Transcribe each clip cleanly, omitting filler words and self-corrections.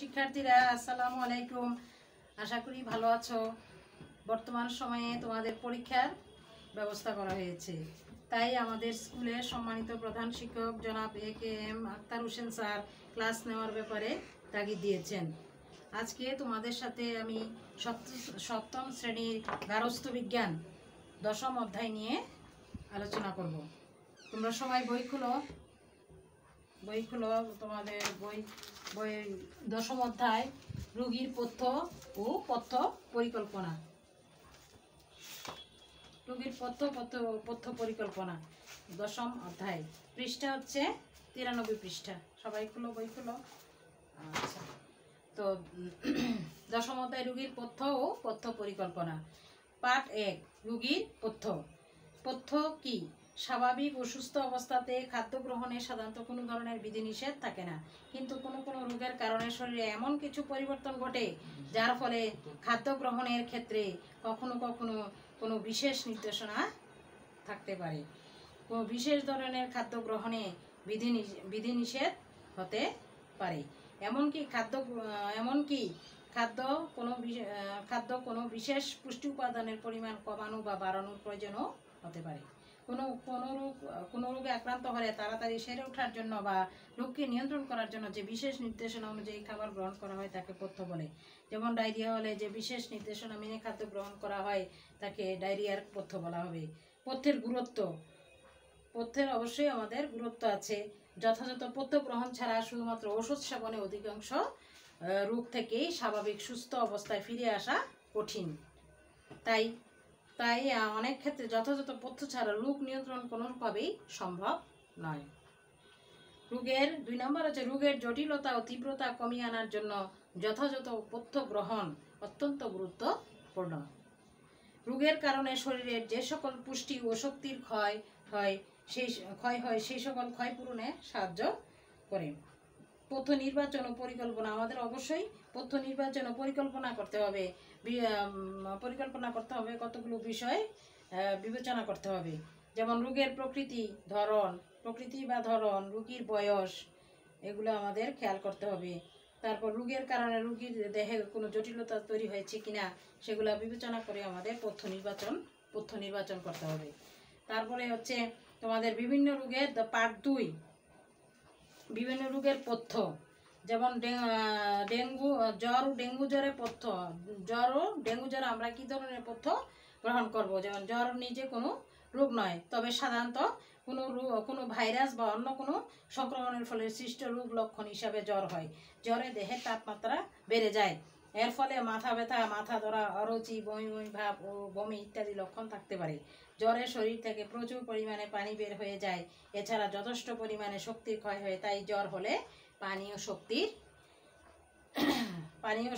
শিক্ষার্থীরা আসসালামু আলাইকুম। আশা করি ভালো আছো। বর্তমান সময়ে তোমাদের পরীক্ষার ব্যবস্থা করা হয়েছে, তাই আমাদের স্কুলের সম্মানিত প্রধান শিক্ষক জনাব এ.কে.এম. আক্তার হোসেন স্যার ক্লাস নেওয়ার ব্যাপারে তাগিদ দিয়েছেন। আজকে তোমাদের সাথে আমি সপ্তম শ্রেণীর গার্হস্থ্য বিজ্ঞান দশম অধ্যায় নিয়ে আলোচনা করব। তোমরা সবাই বই খুলো, তোমাদের বই দশম অধ্যায় রোগীর পথ্য ও পথ্য পরিকল্পনা। রোগীর পথ্য পরিকল্পনা দশম অধ্যায়, পৃষ্ঠা হচ্ছে 93 পৃষ্ঠা। সবাই খুলো, বই খুলো। আচ্ছা, তো দশম অধ্যায় রোগীর পথ্য ও পথ্য পরিকল্পনা। পাঠ 1, রোগীর পথ্য কি? স্বাভাবিক ও সুস্থ অবস্থাতে খাদ্য গ্রহণে সাধারণত কোনো ধরনের বিধিনিষেধ থাকে না, কিন্তু কোনো কোনো রোগের কারণে শরীরে এমন কিছু পরিবর্তন ঘটে যার ফলে খাদ্য গ্রহণের ক্ষেত্রে কখনো কখনো কোনো বিশেষ নির্দেশনা থাকতে পারে। কোনো বিশেষ ধরনের খাদ্য গ্রহণে বিধিনিষেধ হতে পারে। এমনকি খাদ্য কোনো বিশেষ পুষ্টি উপাদানের পরিমাণ কমানো বা বাড়ানোর প্রয়োজনও হতে পারে। কোনো রোগে আক্রান্ত হলে তাড়াতাড়ি সেরে ওঠার জন্য বা রোগকে নিয়ন্ত্রণ করার জন্য যে বিশেষ নির্দেশনা অনুযায়ী খাবার গ্রহণ করা হয় তাকে পথ্য বলে। যেমন ডায়রিয়া হলে যে বিশেষ নির্দেশনা মেনে খাদ্য গ্রহণ করা হয় তাকে ডায়রিয়ার পথ্য বলা হবে। পথ্যের গুরুত্ব। পথ্যের অবশ্যই আমাদের গুরুত্ব আছে। যথাযথ পথ্য গ্রহণ ছাড়া শুধুমাত্র ওষুধ সেবনে অধিকাংশ রোগ থেকেই স্বাভাবিক সুস্থ অবস্থায় ফিরে আসা কঠিন। তাই অনেক ক্ষেত্রে যথাযথ পথ্য ছাড়া রোগ নিয়ন্ত্রণ কোনোভাবেই সম্ভব নয়। 2 নম্বর হচ্ছে রোগের জটিলতা ও তীব্রতা কমিয়ে আনার জন্য যথাযথ পথ্য গ্রহণ অত্যন্ত গুরুত্বপূর্ণ। রোগের কারণে শরীরের যে সকল পুষ্টি ও শক্তির ক্ষয় হয় সেই সকল ক্ষয় পূরণে সাহায্য করে। পথ্য নির্বাচন ও পরিকল্পনা। আমাদের অবশ্যই পথ্য নির্বাচন ও পরিকল্পনা করতে হবে। কতগুলো বিষয় বিবেচনা করতে হবে। যেমন রোগের প্রকৃতি বা ধরন, রোগীর বয়স, এগুলো আমাদের খেয়াল করতে হবে। তারপর রোগের কারণে রোগীর দেহে কোনো জটিলতা তৈরি হয়েছে কিনা সেগুলো বিবেচনা করে আমাদের পথ্য নির্বাচন করতে হবে। তারপরে হচ্ছে তোমাদের বিভিন্ন রোগের পার্ট 2, বিভিন্ন রোগের পথ্য। যেমন জ্বর ও ডেঙ্গু জ্বরের পথ্য। জ্বর ও ডেঙ্গু জ্বরে আমরা কি ধরনের পথ্য গ্রহণ করব? যেমন জ্বর নিজে কোনো রোগ নয়, তবে সাধারণত কোনো ভাইরাস বা অন্য কোনো সংক্রমণের ফলে সৃষ্ট রোগ লক্ষণ হিসাবে জ্বর হয়। জ্বরে দেহের তাপমাত্রা বেড়ে যায়, এর ফলে মাথা ব্যথা, মাথা ধরা, অরুচি, বমি ভাব ও বমি ইত্যাদি লক্ষণ থাকতে পারে। জ্বরে শরীর থেকে প্রচুর পরিমাণে পানি বের হয়ে যায়। এছাড়া যথেষ্ট পরিমাণে শক্তির ক্ষয় হয়, তাই জ্বর হলে পানীয়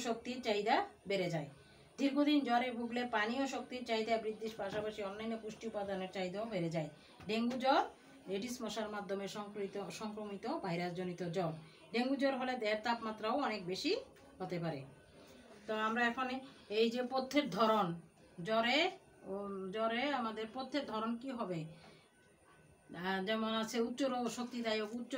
শক্তির চাহিদা বেড়ে যায়। দীর্ঘদিন জ্বরে ভুগলে পানীয় শক্তির চাহিদা বৃদ্ধির পাশাপাশি অন্যান্য পুষ্টি উপাদানের চাহিদাও বেড়ে যায়। ডেঙ্গু জ্বর এডিস মশার মাধ্যমে সংক্রমিত ভাইরাসজনিত জ্বর। ডেঙ্গু জ্বর হলে দেহের তাপমাত্রাও অনেক বেশি হতে পারে। তো আমরা এখন এই যে পথ্যের ধরন, জ্বরে আমাদের পথ্যের ধরন কি হবে? যেমন আছে উচ্চ শক্তিদায়ক, উচ্চ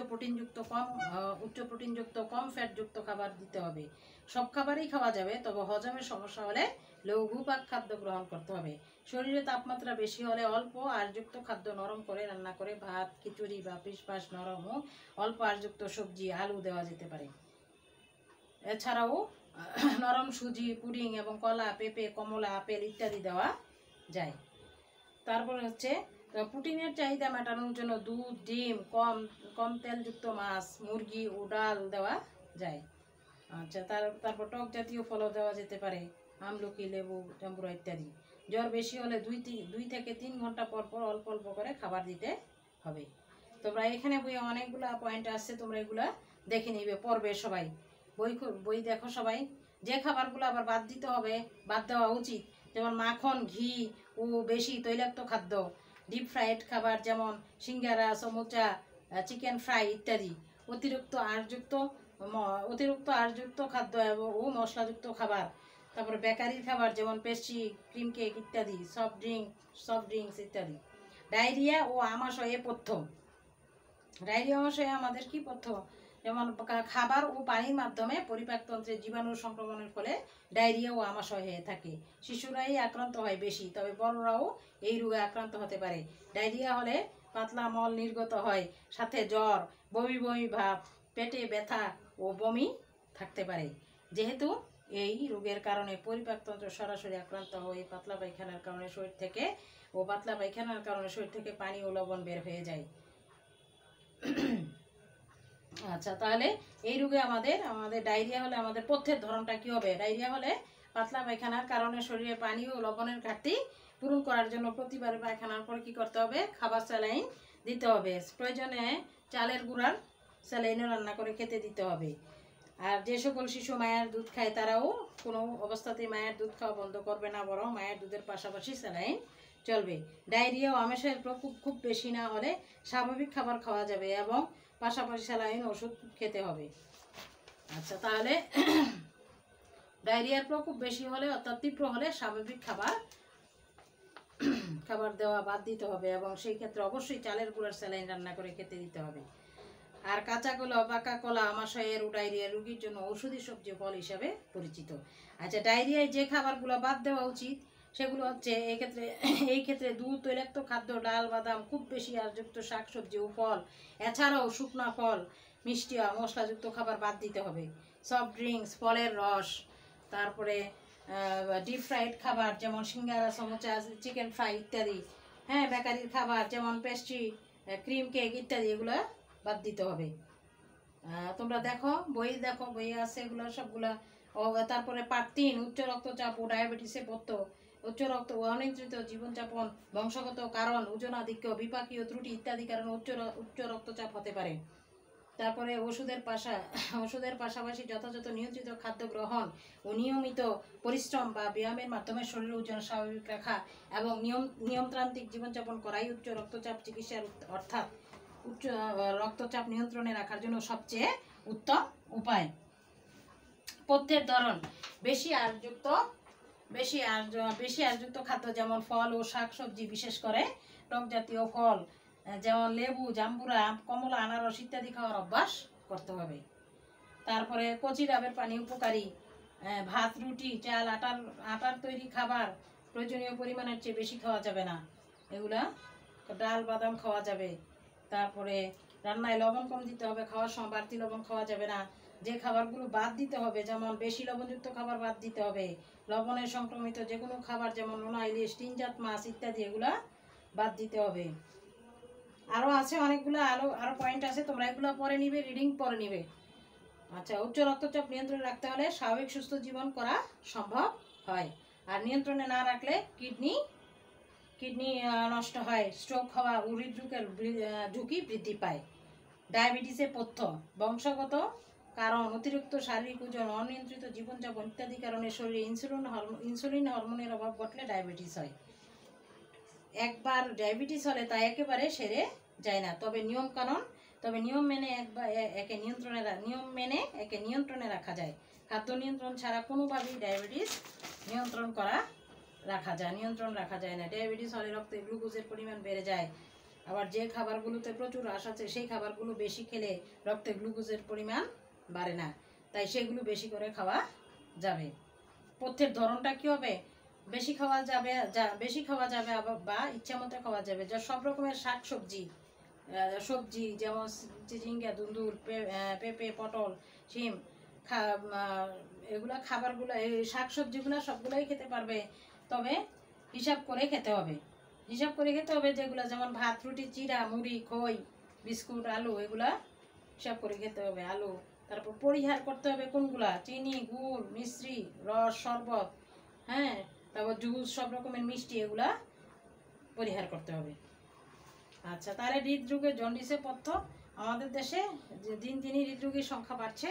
প্রোটিনযুক্ত কম ফ্যাটযুক্ত খাবার দিতে হবে। সব খাবারই খাওয়া যাবে, তবে হজমের সমস্যা হলে লঘু পাক খাদ্য গ্রহণ করতে হবে। শরীরে তাপমাত্রা বেশি হলে অল্প আঁশযুক্ত খাদ্য নরম করে রান্না করে ভাত, খিচুড়ি বা ফিসফাস নরম ও অল্প আঁশযুক্ত সবজি, আলু দেওয়া যেতে পারে। এছাড়াও নরম সুজি, পুডিং এবং কলা, পেঁপে, কমলা, আপেল ইত্যাদি দেওয়া যায়। তারপরে হচ্ছে প্রোটিনের চাহিদা মেটানোর জন্য দুধ, ডিম, কম তেলযুক্ত মাছ, মুরগি ও ডাল দেওয়া যায়। আচ্ছা, তারপর টক জাতীয় ফলও দেওয়া যেতে পারে, আমলকি, লেবু, জাম্বুরা ইত্যাদি। জ্বর বেশি হলে 2 থেকে 3 ঘন্টা পর অল্প অল্প করে খাবার দিতে হবে। তোমরা এখানে বইয়ে অনেকগুলা পয়েন্ট আছে, তোমরা এগুলা দেখে নিবে, পড়বে সবাই। বই দেখো সবাই। যে খাবারগুলো আবার বাদ দেওয়া উচিত, যেমন মাখন, ঘি ও বেশি তৈলাক্ত খাদ্য, ডিপ ফ্রাইড খাবার যেমন সিঙ্গারা, সমুচা, চিকেন ফ্রাই ইত্যাদি, অতিরিক্ত আঁশযুক্ত খাদ্য ও মশলাযুক্ত খাবার। তারপরে বেকারির খাবার যেমন পেস্ট্রি, ক্রিম কেক ইত্যাদি, সফট ড্রিঙ্কস ইত্যাদি। ডায়রিয়া ও আমাশয়ে পথ্য। ডায়রিয়া আমাশয়ে আমাদের কি পথ্য? যেমন খাবার ও পানির মাধ্যমে পরিপাকতন্ত্রে জীবাণু সংক্রমণের ফলে ডায়রিয়া ও আমাশয় হয়ে থাকে। শিশুরাই আক্রান্ত হয় বেশি, তবে বড়রাও এই রোগে আক্রান্ত হতে পারে। ডায়রিয়া হলে পাতলা মল নির্গত হয়, সাথে জ্বর, বমি বমি ভাব, পেটে ব্যথা ও বমি থাকতে পারে। যেহেতু এই রোগের কারণে পরিপাকতন্ত্র সরাসরি আক্রান্ত হয়ে পাতলা পায়খানার কারণে শরীর থেকে পানি ও লবণ বের হয়ে যায়। আচ্ছা, তাহলে এই রোগে আমাদের ডায়রিয়া হলে আমাদের পথ্যের ধরনটা কি হবে? ডায়রিয়া হলে পাতলা পায়খানার কারণে শরীরে পানি ও লবণের ঘাটতি পূরণ করার জন্য প্রতিবার পায়খানার পর কি করতে হবে? খাবার স্যালাইন দিতে হবে। প্রয়োজনে চালের গুঁড়ার স্যালাইনও রান্না করে খেতে দিতে হবে। আর যে সকল শিশু মায়ের দুধ খায় তারাও কোনো অবস্থাতেই মায়ের দুধ খাওয়া বন্ধ করবে না, বরং মায়ের দুধের পাশাপাশি স্যালাইন চলবে। ডায়রিয়া ও আমাশয়ের প্রকোপ খুব বেশি না হলে স্বাভাবিক খাবার খাওয়া যাবে এবং পাশাপাশি স্যালাইন ওষুধ খেতে হবে। আচ্ছা, তাহলে ডায়রিয়ার প্রকোপ বেশি হলে অর্থাৎ তীব্র হলে স্বাভাবিক খাবার দেওয়া বাদ দিতে হবে এবং সেই ক্ষেত্রে অবশ্যই চালের গুঁড়ার স্যালাইন রান্না করে খেতে দিতে হবে। আর কাঁচা কলা, পাকা কলা আমাশয়ের ও ডায়রিয়া রোগীর জন্য ঔষধি সবজি ফল হিসাবে পরিচিত। আচ্ছা, ডায়রিয়ায় যে খাবারগুলো বাদ দেওয়া উচিত সেগুলো হচ্ছে এই ক্ষেত্রে দুধ, তৈলাক্ত খাদ্য, ডাল, বাদাম, খুব বেশি আঁশযুক্ত শাকসবজি ও ফল, এছাড়াও শুকনা ফল, মিষ্টি ও মশলাযুক্ত খাবার বাদ দিতে হবে। সফট ড্রিঙ্কস, ফলের রস, তারপরে ডিপ ফ্রাইড খাবার যেমন সিঙ্গারা, সমোসা, চিকেন ফ্রাই ইত্যাদি, হ্যাঁ, বেকারির খাবার যেমন পেস্ট্রি, ক্রিম কেক ইত্যাদি, এগুলো বাদ দিতে হবে। তোমরা বই আছে এগুলো সবগুলা। তারপরে পার্ট 3, উচ্চ রক্তচাপ ও ডায়াবেটিসে পড়তো। উচ্চ রক্ত ও অনিয়ন্ত্রিত জীবনযাপন, বংশগত কারণ, ওজনাধিক্য, বিপাকীয় ত্রুটি ইত্যাদি কারণে উচ্চ রক্তচাপ হতে পারে। তারপরে ওষুধের পাশাপাশি যথাযথ নিয়ন্ত্রিত খাদ্য গ্রহণ ও নিয়মিত পরিশ্রম বা ব্যায়ামের মাধ্যমে শরীরের ওজন স্বাভাবিক রাখা এবং নিয়মতান্ত্রিক জীবনযাপন করাই উচ্চ রক্তচাপ চিকিৎসার অর্থাৎ উচ্চ রক্তচাপ নিয়ন্ত্রণে রাখার জন্য সবচেয়ে উত্তম উপায়। পথ্যের ধরন: বেশি আঁশযুক্ত খাদ্য যেমন ফল ও শাকসবজি, বিশেষ করে টক জাতীয় ফল যেমন লেবু, জাম্বুরা, কমলা, আনারস ইত্যাদি খাওয়ার অভ্যাস করতে হবে। তারপরে কচি ডাবের পানি উপকারী। ভাত, রুটি, চাল, আটার তৈরি খাবার প্রয়োজনীয় পরিমাণের চেয়ে বেশি খাওয়া যাবে না। এগুলা ডাল, বাদাম খাওয়া যাবে। তারপরে রান্নায় লবণ কম দিতে হবে, খাওয়ার সময় বাড়তি লবণ খাওয়া যাবে না। যে খাবারগুলো বাদ দিতে হবে, যেমন বেশি লবণযুক্ত খাবার বাদ দিতে হবে। লবণে সংক্রমিত যে কোনো খাবার যেমন নোনা, ইলিশ, টিনজাত মাছ ইত্যাদি, এগুলা বাদ দিতে হবে। আরও আছে অনেকগুলো, আরও পয়েন্ট আছে, তোমরা এগুলো পরে নিবে, রিডিং পরে নিবে। আচ্ছা, উচ্চ রক্তচাপ নিয়ন্ত্রণে রাখতে হলে স্বাভাবিক সুস্থ জীবন করা সম্ভব হয়। আর নিয়ন্ত্রণে না রাখলে কিডনি নষ্ট হয়, স্ট্রোক হওয়া ও হৃদরোগের ঝুঁকি বৃদ্ধি পায়। ডায়াবেটিসের পথ্য: বংশগত কারণ, অতিরিক্ত শারীরিক ওজন, অনিয়ন্ত্রিত জীবনযাপন ইত্যাদি কারণে শরীরে ইনসুলিন হরমোনের অভাব ঘটলে ডায়াবেটিস হয়। একবার ডায়াবেটিস হলে তা একেবারে সেরে যায় না, তবে নিয়ম মেনে একে নিয়ন্ত্রণে রাখা যায়। খাদ্য নিয়ন্ত্রণ ছাড়া কোনোভাবেই ডায়াবেটিস নিয়ন্ত্রণ রাখা যায় না। ডায়াবেটিস হলে রক্তে গ্লুকোজের পরিমাণ বেড়ে যায়। আবার যে খাবারগুলোতে প্রচুর আঁশ আছে সেই খাবারগুলো বেশি খেলে রক্তে গ্লুকোজের পরিমাণ বাড়ে না, তাই সেগুলো বেশি করে খাওয়া যাবে। পথ্যের ধরনটা কি হবে? বেশি খাওয়া যাবে বা ইচ্ছা মতো খাওয়া যাবে। যা সব রকমের সবজি যেমন চিচিঙ্গা, দুন্দুল, পেঁপে, পটল, শিম, এগুলা খাবারগুলো, এই শাকসবজিগুলো সবগুলোই খেতে পারবে, তবে হিসাব করে খেতে হবে। যেগুলো যেমন ভাত, রুটি, চিড়া, মুড়ি, খই, বিস্কুট, আলু, এগুলা হিসাব করে খেতে হবে। আলু, তারপর পরিহার করতে হবে কোনগুলা? চিনি, গুড়, মিশ্রি, রস, শরবত, হ্যাঁ, তারপর জুস, সব রকমের মিষ্টি, এগুলা পরিহার করতে হবে। আচ্ছা, তাহলে হৃদরোগের জন্ডিসের পথ্য: আমাদের দেশে দিন দিনই হৃদরোগীর সংখ্যা বাড়ছে।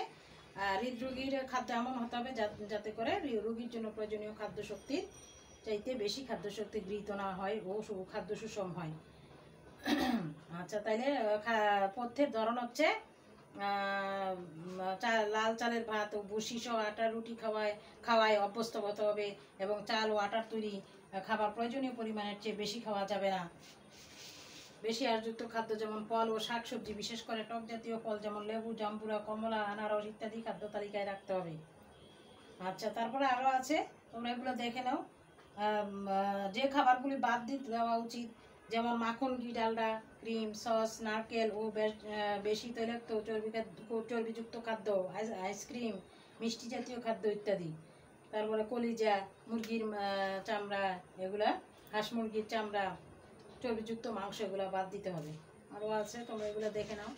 হৃদরোগীর খাদ্য এমন হতে হবে যাতে করে রোগীর জন্য প্রয়োজনীয় খাদ্যশক্তির চাইতে বেশি খাদ্যশক্তি গৃহীত না হয় ও খাদ্য সুষম হয়। আচ্ছা, তাইলে পথ্যের ধরন হচ্ছে লাল চালের ভাত ও ভুসি সহ আটার রুটি খাওয়ায় অভ্যস্ত হতে হবে এবং চাল ও আটার তৈরি খাবার প্রয়োজনীয় পরিমাণের চেয়ে বেশি খাওয়া যাবে না। বেশি আঁশযুক্ত খাদ্য যেমন ফল ও শাকসবজি, বিশেষ করে টক জাতীয় ফল যেমন লেবু, জাম্বুরা, কমলা, আনারস ইত্যাদি খাদ্য তালিকায় রাখতে হবে। আচ্ছা, তারপরে আরও আছে, তোমরা এগুলো দেখে নাও। যে খাবারগুলি বাদ দিতে দেওয়া উচিত, যেমন মাখন, ঘি, ডালডা, ক্রিম, সস, নারকেল ও বেশি তৈলাক্ত চর্বিযুক্ত খাদ্য, আইসক্রিম, মিষ্টি জাতীয় খাদ্য ইত্যাদি। তারপরে কলিজা, মুরগির চামড়া, এগুলা হাঁস মুরগির চামড়া, চর্বিযুক্ত মাংস, এগুলো বাদ দিতে হবে। আরও আছে, তোমরা এগুলো দেখে নাও,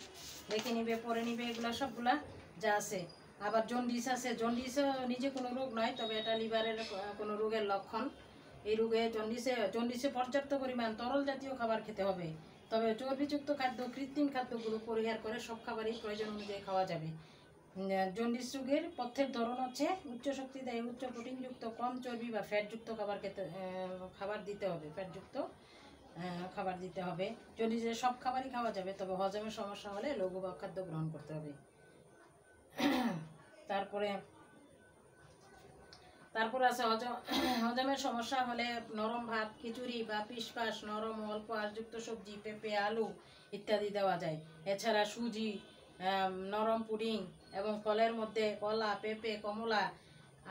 দেখে নিবে, পরে নিবে, এগুলো সবগুলা যা আছে। আবার জন্ডিস আছে, জন্ডিসও নিজে কোনো রোগ নয়, তবে এটা লিভারের কোনো রোগের লক্ষণ। এই রোগে জন্ডিসে পর্যাপ্ত পরিমাণ তরল জাতীয় খাবার খেতে হবে, তবে চর্বিযুক্ত খাদ্য, কৃত্রিম খাদ্যগুলো পরিহার করে সব খাবারই প্রয়োজন অনুযায়ী খাওয়া যাবে। জন্ডিস রোগের পথ্যের ধরন হচ্ছে উচ্চ শক্তিদায়ী, উচ্চ প্রোটিনযুক্ত, কম চর্বি বা ফ্যাটযুক্ত খাবার দিতে হবে, ফ্যাটযুক্ত খাবার দিতে হবে। জন্ডিসের সব খাবারই খাওয়া যাবে, তবে হজমের সমস্যা হলে লঘু বা খাদ্য গ্রহণ করতে হবে। তারপরে আছে হজমের সমস্যা হলে নরম ভাত, খিচুড়ি বা পিসপাস, নরম অল্প আঁশযুক্ত সবজি, পেঁপে, আলু ইত্যাদি দেওয়া যায়। এছাড়া সুজি, নরম পুডিং এবং ফলের মধ্যে কলা, পেঁপে, কমলা,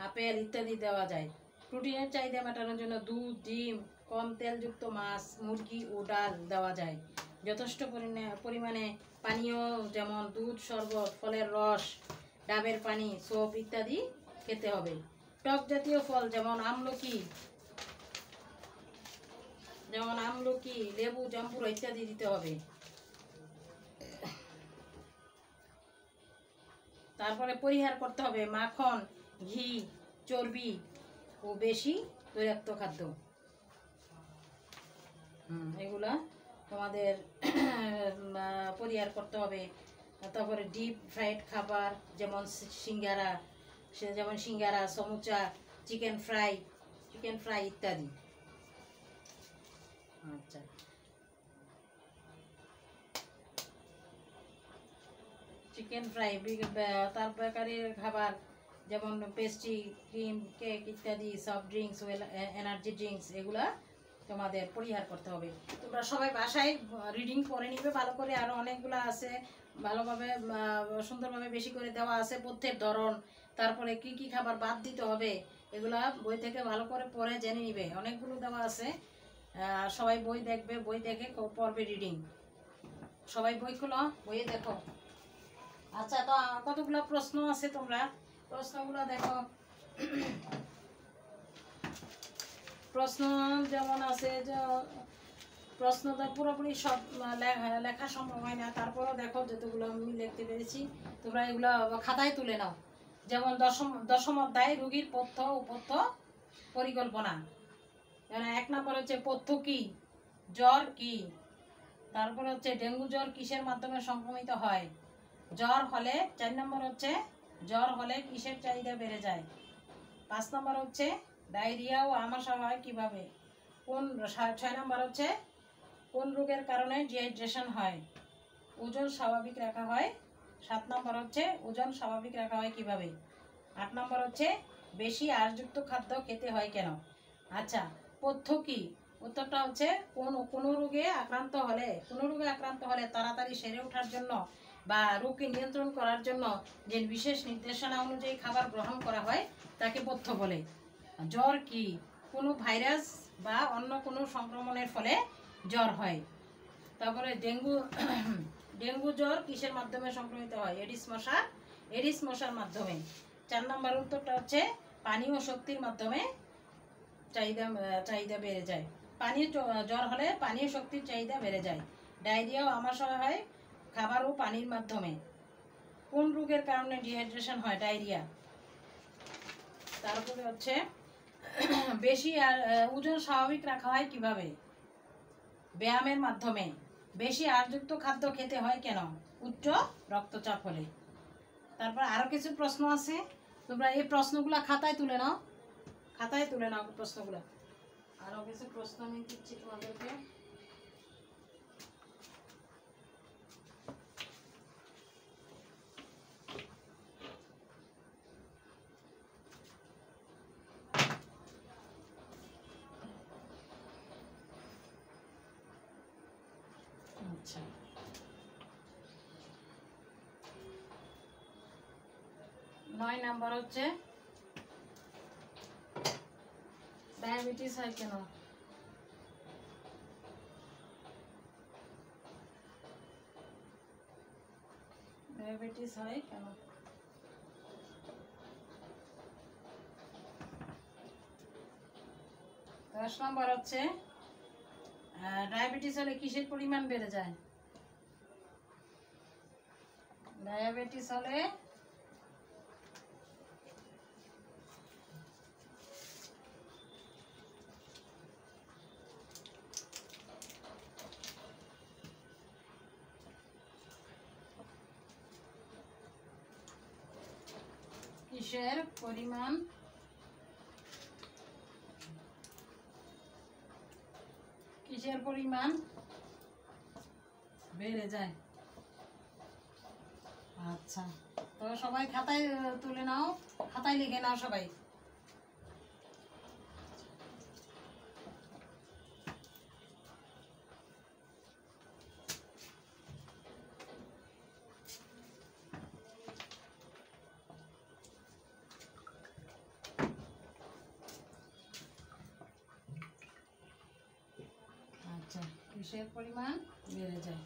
আপেল ইত্যাদি দেওয়া যায়। প্রোটিনের চাহিদা মেটানোর জন্য দুধ, ডিম, কম তেলযুক্ত মাছ, মুরগি ও ডাল দেওয়া যায়। যথেষ্ট পরিমাণে পানীয় যেমন দুধ, শরবত, ফলের রস, ডাবের পানি, সোপ ইত্যাদি খেতে হবে। টক জাতীয় ফল যেমন আমলকি, লেবু, জাম্বুরা ইত্যাদি দিতে হবে। তারপরে পরিহার করতে হবে মাখন, ঘি, চর্বি ও বেশি তৈলাক্ত খাদ্য। এগুলা তোমাদের পরিহার করতে হবে। তারপরে ডিপ ফ্রাইড খাবার যেমন সিঙ্গারা, সমুচা, চিকেন ফ্রাই ইত্যাদি। আচ্ছা, চিকেন ফ্রাই, তার বেকারির খাবার যেমন পেস্ট্রি, ক্রিম, কেক ইত্যাদি, সফট ড্রিঙ্কস, এনার্জি ড্রিঙ্কস, এগুলা তোমাদের পরিহার করতে হবে। তোমরা সবাই বাসায় রিডিং করে নিবে ভালো করে, আরও অনেকগুলো আছে, ভালোভাবে সুন্দরভাবে বেশি করে দেওয়া আছে পথ্যের ধরন, তারপরে কি কি খাবার বাদ দিতে হবে, এগুলা বই থেকে ভালো করে পড়ে জেনে নিবে। অনেকগুলো দেওয়া আছে, সবাই বই দেখবে, বই দেখে পড়বে রিডিং। সবাই বই খোলো, বইয়ে দেখো। আচ্ছা, তো কতগুলো প্রশ্ন আছে, তোমরা প্রশ্নগুলো দেখো। প্রশ্ন যেমন আছে, যে প্রশ্ন তো পুরোপুরি সব লেখা সম্ভব হয় না, তারপরেও দেখো যতগুলো আমি লিখতে পেরেছি, তোমরা এগুলো খাতায় তুলে নাও। যেমন দশম অধ্যায় রোগীর পথ্য উপথ্য পরিকল্পনা। 1 নম্বর হচ্ছে পথ্য কি, জ্বর কি। তারপরে হচ্ছে ডেঙ্গু জ্বর কিসের মাধ্যমে সংক্রমিত হয়। জ্বর হলে 4 নম্বর হচ্ছে জ্বর হলে কিসের চাহিদা বেড়ে যায়। 5 নম্বর হচ্ছে ডায়রিয়া ও আমাশয় হয় কিভাবে। 6 নম্বর হচ্ছে কোন রোগের কারণে ডিহাইড্রেশন হয়। ওজন স্বাভাবিক রাখা হয়। 7 নম্বর হচ্ছে ওজন স্বাভাবিক রাখা হয় কিভাবে। 8 নম্বর হচ্ছে বেশি আঁশযুক্ত খাদ্য খেতে হয় কেন। আচ্ছা, পথ্য কি, উত্তরটা হচ্ছে কোনো রোগে আক্রান্ত হলে তাড়াতাড়ি সেরে ওঠার জন্য বা রোগকে নিয়ন্ত্রণ করার জন্য যে বিশেষ নির্দেশনা অনুযায়ী খাবার গ্রহণ করা হয় তাকে পথ্য বলে। জ্বর কি, কোনো ভাইরাস বা অন্য কোনো সংক্রমণের ফলে জ্বর হয়। তারপরে ডেঙ্গু জ্বর কিসের মাধ্যমে সংক্রমিত হয়। এডিস মশার মাধ্যমে। 4 নম্বর উত্তরটা হচ্ছে পানি ও শক্তির মাধ্যমে চাহিদা বেড়ে যায়। জ্বর হলে পানি ও শক্তির চাহিদা বেড়ে যায়। ডায়রিয়া ও আমাশয় হয় খাবার ও পানির মাধ্যমে। কোন রোগের কারণে ডিহাইড্রেশন হয়। ডায়রিয়া। তারপরে হচ্ছে বেশি ওজন স্বাভাবিক রাখা হয় কিভাবে। ব্যায়ামের মাধ্যমে। বেশি আঁশযুক্ত খাদ্য খেতে হয় কেন। উচ্চ রক্তচাপ হলে। তারপর আরো কিছু প্রশ্ন আছে, তোমরা এই প্রশ্নগুলো খাতায় তুলে নাও প্রশ্নগুলো। আরো কিছু প্রশ্ন আমি দিচ্ছি তোমাদেরকে। 9 নাম্বার হচ্ছে ডায়াবেটিস হয় কেন? ডায়াবেটিস হয় কেন? 10 নম্বর হচ্ছে ডায়াবেটিস হলে কিসের পরিমাণ বেড়ে যায়? ডায়াবেটিস হলে কিসের পরিমাণ বেড়ে যায়? আচ্ছা, তো সবাই খাতায় তুলে নাও, খাতায় লিখে নাও সবাই। আচ্ছা, কিসের পরিমাণ বেড়ে যায়?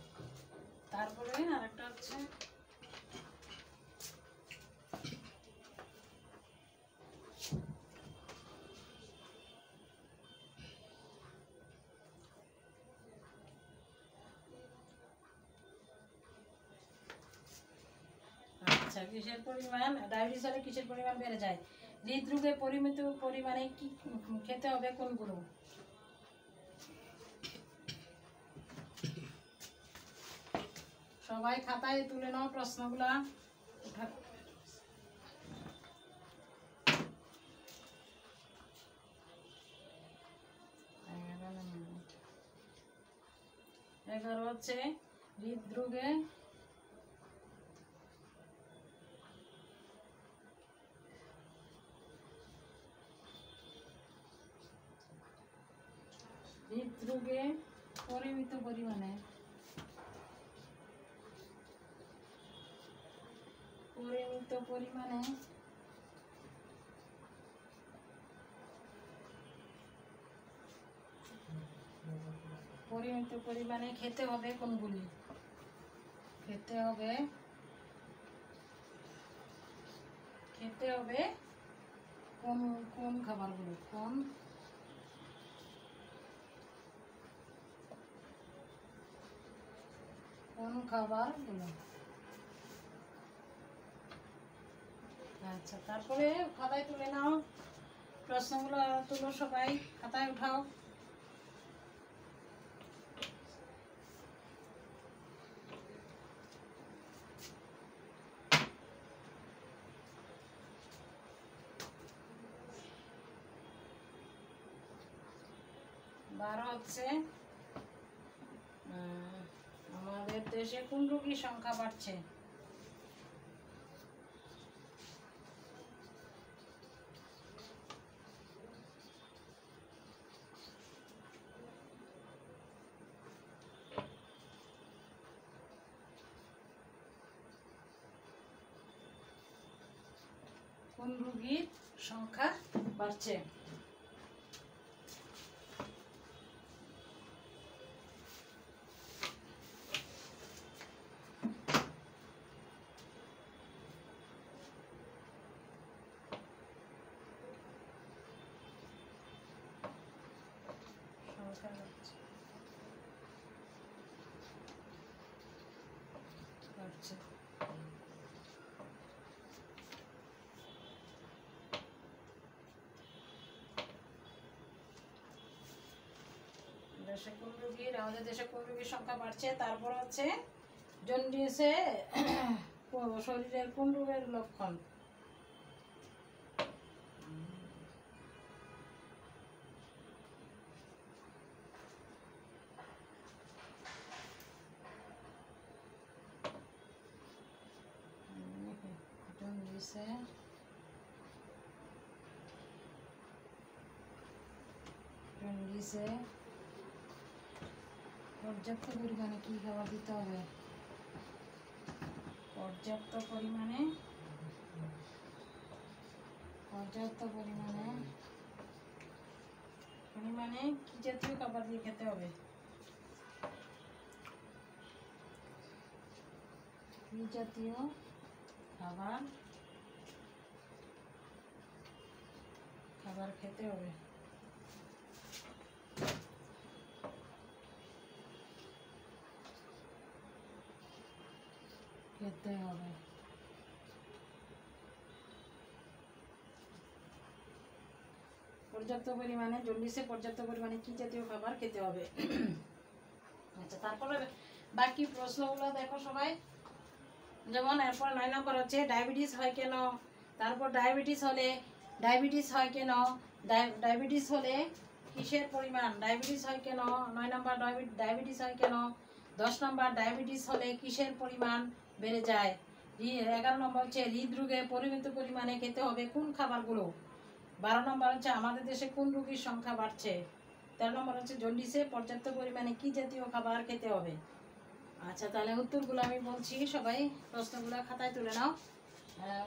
তারপরে আরেকটা হচ্ছে কিসের পরিমাণ ডায়াবেটিস হলে কিসের পরিমাণ বেড়ে যায়? হৃদরোগে পরিমিত পরিমাণে কি খেতে হবে কোনগুলো? সবাই খাতায় তুলে নাও প্রশ্নগুলা। এগারো হচ্ছে হৃদরোগে পরিমিত পরিমাণে খেতে হবে কোনগুলি? খেতে হবে কোন কোন খাবারগুলো? কোন খাবারগুলো? আচ্ছা, তারপরে খাতায় তুলে নাও প্রশ্নগুলো, তুলো সবাই, খাতায় উঠাও। বারো হচ্ছে আমাদের দেশে কোন রোগীর সংখ্যা বাড়ছে? কোন রোগীর সংখ্যা বাড়ছে? আমাদের দেশে কোন রোগীর সংখ্যা বাড়ছে? তারপর হচ্ছে জন্ডিসে শরীরের কোন রোগের লক্ষণ? জন্ডিসে পর্যাপ্ত পরিমাণে কি খাবার দিতে হবে? পর্যাপ্ত পরিমাণে পর্যাপ্ত পরিমাণে কি জাতীয় খাবার দিয়ে খেতে হবে? কি জাতীয় খাবার খেতে হবে? পর্যাপ্ত পরিমাণে জন্ডিসে পর্যাপ্ত পরিমাণে কি জাতীয় খাবার খেতে হবে? আচ্ছা, তারপরে বাকি প্রশ্নগুলো দেখো সবাই। যেমন এরপর 9 নম্বর হচ্ছে ডায়াবেটিস হয় কেন? তারপর ডায়াবেটিস হয় কেন? ডায়াবেটিস হলে কিসের পরিমাণ? ডায়াবেটিস হয় কেন? 9 নম্বর ডায়াবেটিস হয় কেন? 10 নম্বর ডায়াবেটিস হলে কিসের পরিমাণ বেড়ে যায়? 11 নম্বর হচ্ছে হৃদরোগে পরিমিত পরিমাণে খেতে হবে কোন খাবারগুলো? 12 নম্বর হচ্ছে আমাদের দেশে কোন রোগীর সংখ্যা বাড়ছে? 13 নম্বর হচ্ছে জন্ডিসে পর্যাপ্ত পরিমাণে কি জাতীয় খাবার খেতে হবে? আচ্ছা, তাহলে উত্তরগুলো আমি বলছি, সবাই প্রশ্নগুলো খাতায় তুলে নাও।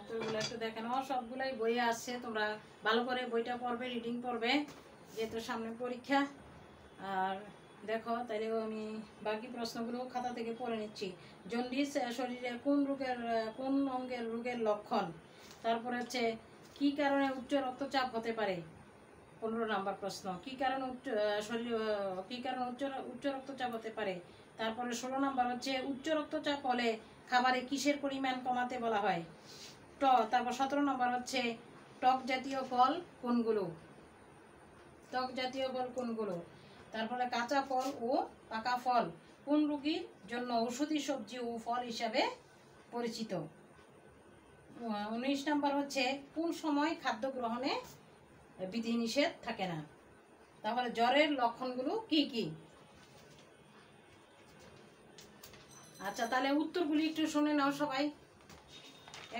উত্তরগুলো একটু দেখে নাও, সবগুলাই বইয়ে আসছে, তোমরা ভালো করে বইটা পড়বে, রিডিং করবে, যেহেতু সামনে পরীক্ষা। আর দেখো, তাইলে আমি বাকি প্রশ্নগুলো খাতা থেকে পড়ে নিচ্ছি। জন্ডিস শরীরে কোন অঙ্গের রোগের লক্ষণ? তারপরে হচ্ছে কি কারণে উচ্চ রক্তচাপ হতে পারে? 15 নম্বর প্রশ্ন, কি কারণে উচ্চ রক্তচাপ হতে পারে? তারপরে 16 নম্বর হচ্ছে উচ্চ রক্তচাপ হলে খাবারে কিসের পরিমাণ কমাতে বলা হয়? তারপর 17 নম্বর হচ্ছে টক জাতীয় ফল কোনগুলো? তারপরে কাঁচা ফল ও পাকা ফল কোন রোগীর জন্য ঔষধি সবজি ও ফল হিসাবে পরিচিত? 19 নম্বর হচ্ছে কোন সময় খাদ্য গ্রহণে বিধিনিষেধ থাকে না? তাহলে জ্বরের লক্ষণগুলো কি কি? আচ্ছা, তাহলে উত্তরগুলি একটু শুনে নাও সবাই।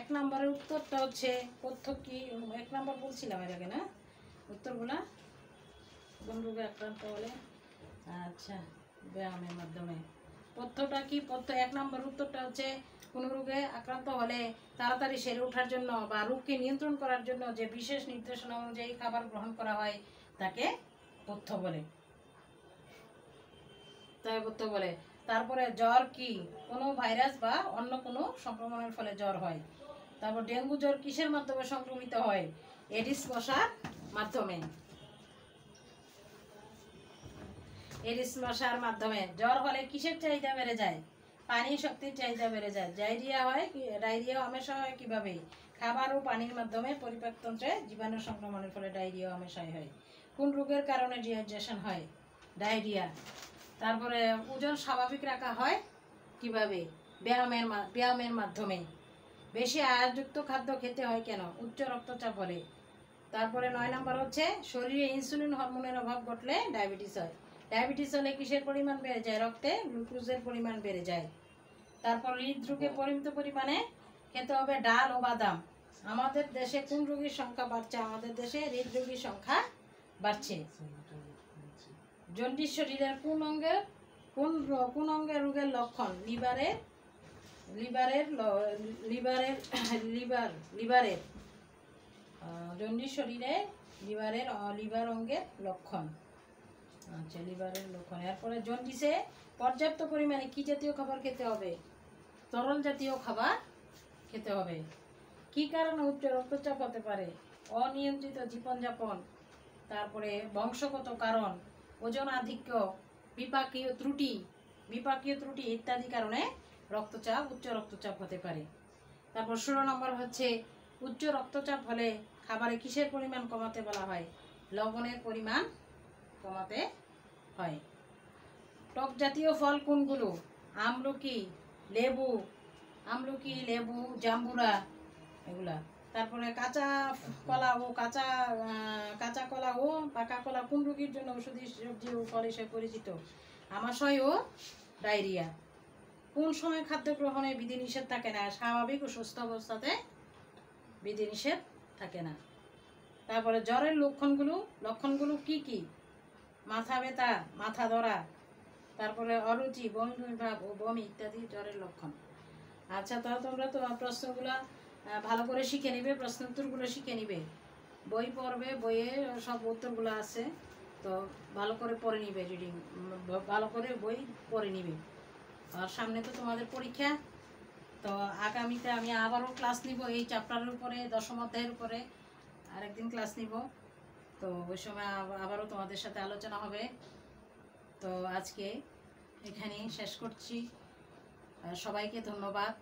1 নম্বরের উত্তরটা হচ্ছে পথ্য কি? 1 নম্বর বলছিলাম এর আগে, না? উত্তরগুলা কোন রোগে আক্রান্ত হলে? আচ্ছা, ব্যায়ামের মাধ্যমে। পথ্যটা কি? 1 নম্বর উত্তরটা হচ্ছে কোন রোগে আক্রান্ত হলে তাড়াতাড়ি সেরে ওঠার জন্য বা রোগকে নিয়ন্ত্রণ করার জন্য যে বিশেষ নির্দেশনা অনুযায়ী খাবার গ্রহণ করা হয় তাকে পথ্য বলে। তারপরে জ্বর কি? কোনো ভাইরাস বা অন্য কোনো সংক্রমণের ফলে জ্বর হয়। তারপর ডেঙ্গু জ্বর কিসের মাধ্যমে সংক্রমিত হয়? এডিস মশার মাধ্যমে। জ্বর হলে কিসের চাহিদা বেড়ে যায়? পানি শক্তির চাহিদা বেড়ে যায়। ডায়রিয়া হামেশা হয় কিভাবে? খাবার ও পানির মাধ্যমে পরিপাকতন্ত্রে জীবাণু সংক্রমণের ফলে ডায়রিয়া হামেশাই হয়। কোন রোগের কারণে ডিহাইড্রেশন হয়? ডায়রিয়া। তারপরে ওজন স্বাভাবিক রাখা হয় কিভাবে? ব্যায়ামের মাধ্যমে। বেশি আয়ারযুক্ত খাদ্য খেতে হয় কেন? উচ্চ রক্তচাপ হলে। তারপরে 9 নম্বর হচ্ছে শরীরে ইনসুলিন হরমোনের অভাব ঘটলে ডায়াবেটিস হয়। ডায়াবেটিস হলে কিসের পরিমাণ বেড়ে যায়? রক্তে গ্লুকোজের পরিমাণ বেড়ে যায়। তারপর হৃদরোগে পরিমিত পরিমাণে খেতে হবে ডাল ও বাদাম। আমাদের দেশে কোন রোগীর সংখ্যা বাড়ছে? আমাদের দেশে হৃদরোগীর সংখ্যা বাড়ছে। জন্ডিস শরীরের কোন অঙ্গের রোগের লক্ষণ? লিভারের জন্ডিস শরীরে লিভার অঙ্গের লক্ষণ। আচ্ছা, লিভারের লক্ষণ। এরপরে জন্ডিসে পর্যাপ্ত পরিমাণে কি জাতীয় খাবার খেতে হবে? তরল জাতীয় খাবার খেতে হবে। কি কারণে উচ্চ রক্তচাপ হতে পারে? অনিয়ন্ত্রিত জীবনযাপন, তারপরে বংশগত কারণ, ওজন আধিক্য, বিপাকীয় ত্রুটি ইত্যাদি কারণে উচ্চ রক্তচাপ হতে পারে। তারপর 16 নম্বর হচ্ছে উচ্চ রক্তচাপ হলে খাবারে কিসের পরিমাণ কমাতে বলা হয়? লবণের পরিমাণ কমাতে হয়। টক জাতীয় ফল কোনগুলো? আমলকি, লেবু, জাম্বুরা, এগুলা। তারপরে কাঁচা কলা ও পাকা কলা কোন রোগীর জন্য ঔষধি সবজি ও ফল হিসেবে পরিচিত? আমাশয় ও ডায়রিয়া। কোন সময় খাদ্য গ্রহণে বিধিনিষেধ থাকে না? স্বাভাবিক ও সুস্থ অবস্থাতে বিধিনিষেধ থাকে না। তারপরে জ্বরের লক্ষণগুলো কি কি? মাথা ব্যথা, মাথা ধরা, তারপরে অরুচি, বমি ভাব ও বমি ইত্যাদি জ্বরের লক্ষণ। আচ্ছা, তাহলে তোমরা প্রশ্নগুলো ভালো করে শিখে নিবে, প্রশ্নোত্তরগুলো শিখে নিবে। বই পড়বে, বইয়ে সব উত্তরগুলো আছে, তো ভালো করে পড়ে নিবে, রিডিং ভালো করে বই পড়ে নিবে। আর সামনে তো তোমাদের পরীক্ষা, তো আগামীতে আমি আবারও ক্লাস নিব এই চ্যাপ্টারের উপরে, দশম অধ্যায়ের উপরে আরেকদিন ক্লাস নিব। তো ওই সময় আবারও তোমাদের সাথে আলোচনা হবে। তো আজকে এখানেই শেষ করছি, সবাইকে ধন্যবাদ।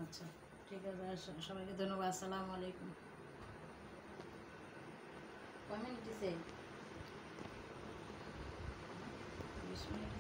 আচ্ছা, ঠিক আছে, সবাইকে ধন্যবাদ। আসসালামু আলাইকুম। কমেন্ট দিছে 20 মিনিট।